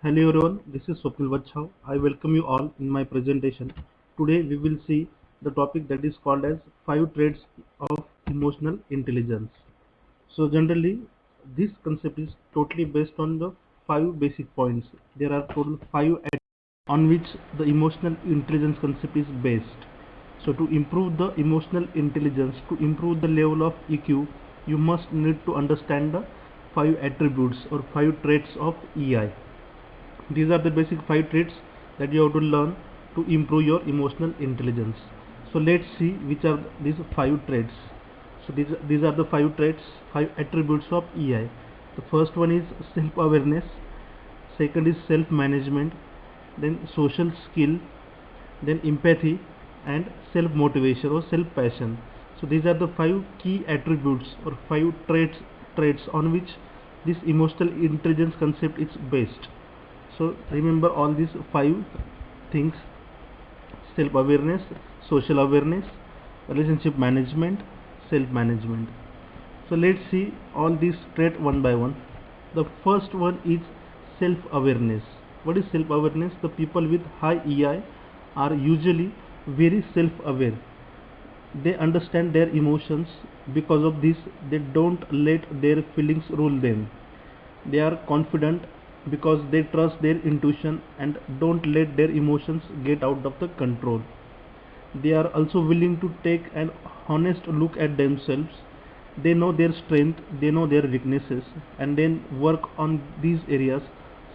Hello everyone, this is Swapnil Vachhav. I welcome you all in my presentation. Today we will see the topic that is called as 5 traits of emotional intelligence. So generally this concept is totally based on the 5 basic points. There are total 5 on which the emotional intelligence concept is based. So to improve the emotional intelligence, to improve the level of EQ, you must need to understand the 5 attributes or 5 traits of EI. These are the basic 5 traits that you have to learn to improve your emotional intelligence. So let's see which are these 5 traits. So these are the 5 traits, 5 attributes of EI. The first one is self-awareness, second is self-management, then social skill, then empathy, and self-motivation or self-passion. So these are the 5 key attributes or 5 traits on which this emotional intelligence concept is based. So remember all these 5 things: self-awareness, social awareness, relationship management, self-management. So let's see all these traits one by one. The first one is self-awareness. What is self-awareness? The people with high EI are usually very self-aware. They understand their emotions. Because of this, they don't let their feelings rule them. They are confident because they trust their intuition and don't let their emotions get out of the control. They are also willing to take an honest look at themselves. They know their strength, they know their weaknesses, and then work on these areas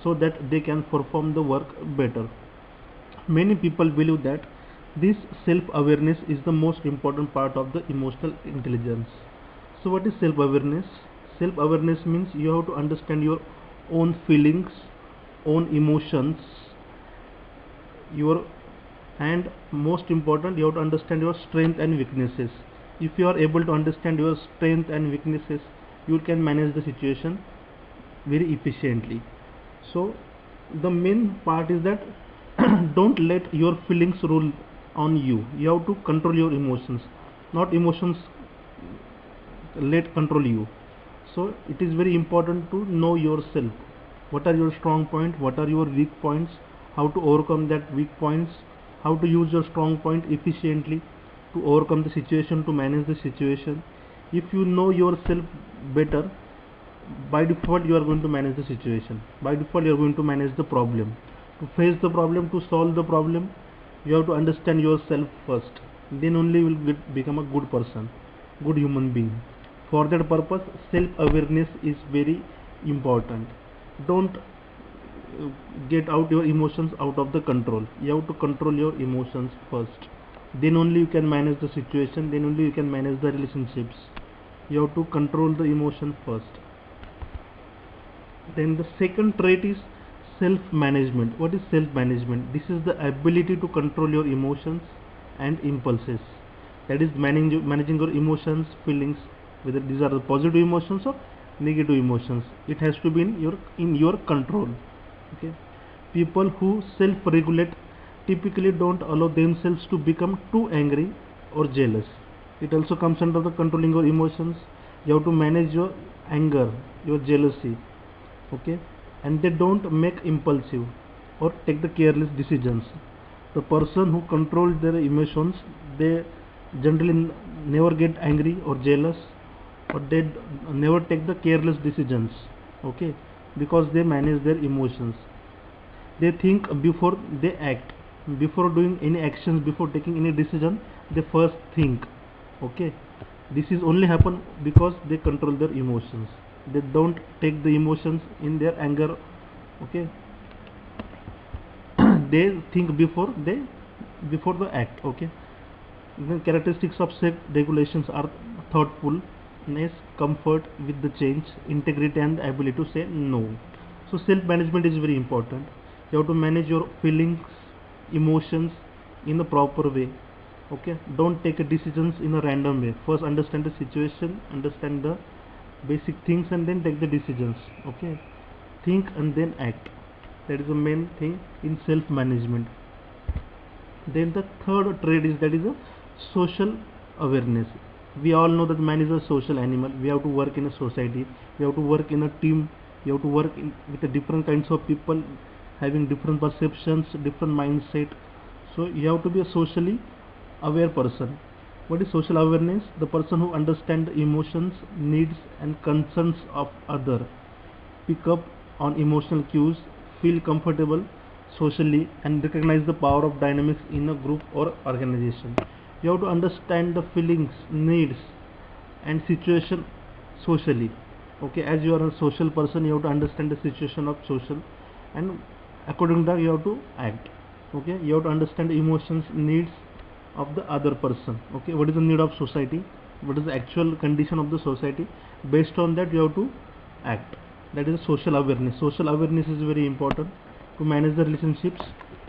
so that they can perform the work better. Many people believe that this self-awareness is the most important part of the emotional intelligence. So what is self-awareness? Self-awareness means you have to understand your own feelings, own emotions, your and most important, you have to understand your strength and weaknesses. If you are able to understand your strength and weaknesses, you can manage the situation very efficiently. So the main part is that don't let your feelings rule on you. You have to control your emotions, not emotions let control you. So it is very important to know yourself. What are your strong points, what are your weak points, how to overcome that weak points, how to use your strong point efficiently to overcome the situation, to manage the situation. If you know yourself better, by default you are going to manage the situation. By default you are going to manage the problem. To face the problem, to solve the problem, you have to understand yourself first. Then only you will become a good person, good human being. For that purpose, self-awareness is very important. Don't get out your emotions out of the control. You have to control your emotions first. Then only you can manage the situation, then only you can manage the relationships. You have to control the emotion first. Then the second trait is self-management. What is self-management? This is the ability to control your emotions and impulses. That is managing your emotions, feelings, whether these are the positive emotions or negative emotions. It has to be in your control. Okay. People who self-regulate typically don't allow themselves to become too angry or jealous. It also comes under the controlling your emotions. You have to manage your anger, your jealousy, okay, and they don't make impulsive or take the careless decisions. The person who controls their emotions, they generally never get angry or jealous, or they never take the careless decisions, okay, because they manage their emotions. They think before they act. Before doing any actions, before taking any decision, they first think, okay. This is only happen because they control their emotions. They don't take the emotions in their anger, okay. They think before the act, okay. The characteristics of self regulations are thoughtfulness, comfort with the change, integrity, and the ability to say no. So self management is very important. You have to manage your feelings, emotions in a proper way, okay. Don't take decisions in a random way. First understand the situation, understand the basic things, and then take the decisions, okay. Think and then act. That is the main thing in self management. Then the third trait is that is a social awareness. We all know that man is a social animal. We have to work in a society, we have to work in a team, we have to work with the different kinds of people. having different perceptions, different mindset. So you have to be a socially aware person. What is social awareness? The person who understands the emotions, needs and concerns of other, pick up on emotional cues, feel comfortable socially and recognize the power of dynamics in a group or organization. You have to understand the feelings, needs and situation socially. Okay, as you are a social person, you have to understand the situation of social, and according to that you have to act. Okay, you have to understand the emotions, needs of the other person. Okay, what is the need of society, what is the actual condition of the society, based on that you have to act. That is social awareness. Social awareness is very important to manage the relationships,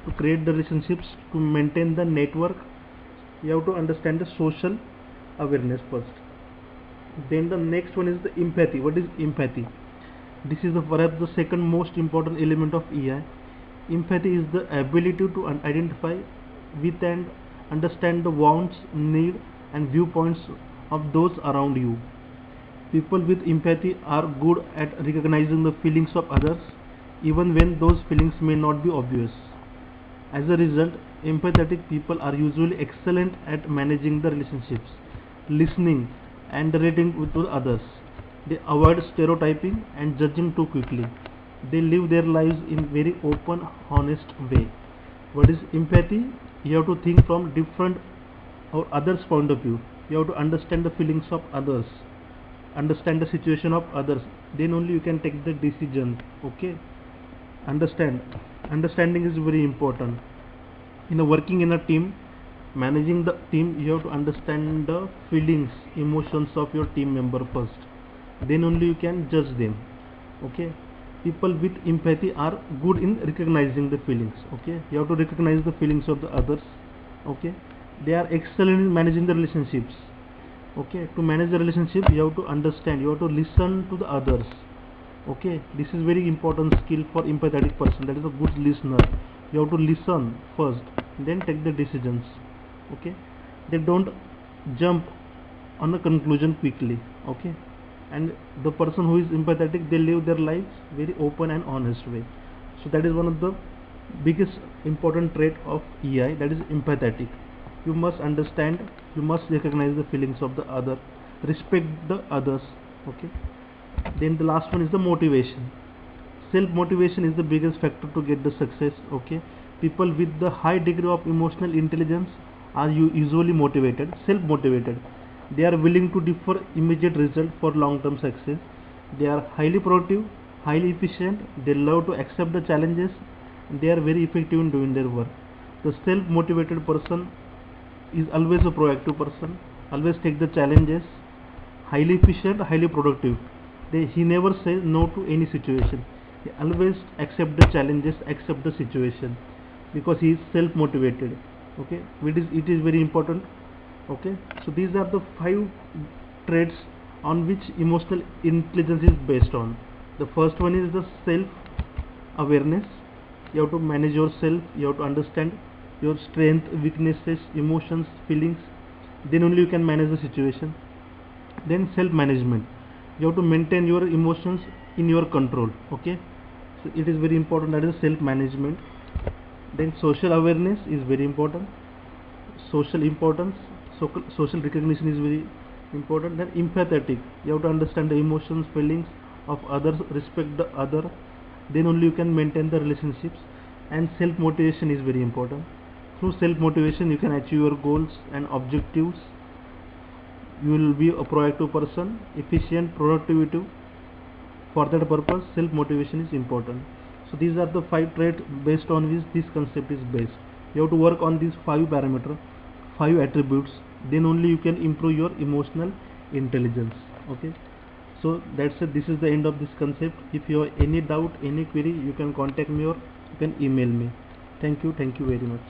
to create the relationships, to maintain the network. You have to understand the social awareness first. Then the next one is the empathy. What is empathy? This is perhaps the second most important element of EI. Empathy is the ability to identify with and understand the wants, needs and viewpoints of those around you. People with empathy are good at recognizing the feelings of others, even when those feelings may not be obvious. As a result, empathetic people are usually excellent at managing the relationships, listening and relating to others. They avoid stereotyping and judging too quickly. They live their lives in very open, honest way. What is empathy? You have to think from different or others' point of view. You have to understand the feelings of others, understand the situation of others. Then only you can take the decision. Okay, understanding is very important in a working in a team. Managing the team, you have to understand the feelings, emotions of your team member first, then only you can judge them. Okay, people with empathy are good in recognizing the feelings. Okay, you have to recognize the feelings of the others. Okay, they are excellent in managing the relationships. Okay, to manage the relationship you have to understand, you have to listen to the others. Okay, this is very important skill for empathetic person, that is a good listener. You have to listen first, then take the decisions. Okay, they don't jump on a conclusion quickly. Okay, and the person who is empathetic, they live their lives very open and honest way. So that is one of the biggest important trait of EI, that is empathetic. You must understand, you must recognize the feelings of the other, respect the others. Okay, then the last one is the motivation. Self motivation is the biggest factor to get the success. Okay, people with the high degree of emotional intelligence are usually motivated, self motivated. They are willing to defer immediate result for long term success. They are highly productive, highly efficient. They love to accept the challenges. They are very effective in doing their work. The self motivated person is always a proactive person, always take the challenges, highly efficient, highly productive. He never says no to any situation. He always accept the challenges, accept the situation, because he is self motivated. Okay, it is very important. Okay, so these are the 5 traits on which emotional intelligence is based on. The first one is the self awareness. You have to manage yourself, you have to understand your strength, weaknesses, emotions, feelings, then only you can manage the situation. Then self management, you have to maintain your emotions in your control. Okay, so it is very important, that is self management. Then social awareness is very important, social importance, social recognition is very important. Then empathetic, you have to understand the emotions, feelings of others, respect the other, then only you can maintain the relationships. And self motivation is very important. Through self motivation you can achieve your goals and objectives. You will be a proactive person, efficient, productive. For that purpose self motivation is important. So these are the 5 traits based on which this concept is based. You have to work on these 5 parameters, 5 attributes, then only you can improve your emotional intelligence. Okay, so that's it. This is the end of this concept. If you have any doubt, any query, you can contact me or you can email me. Thank you very much.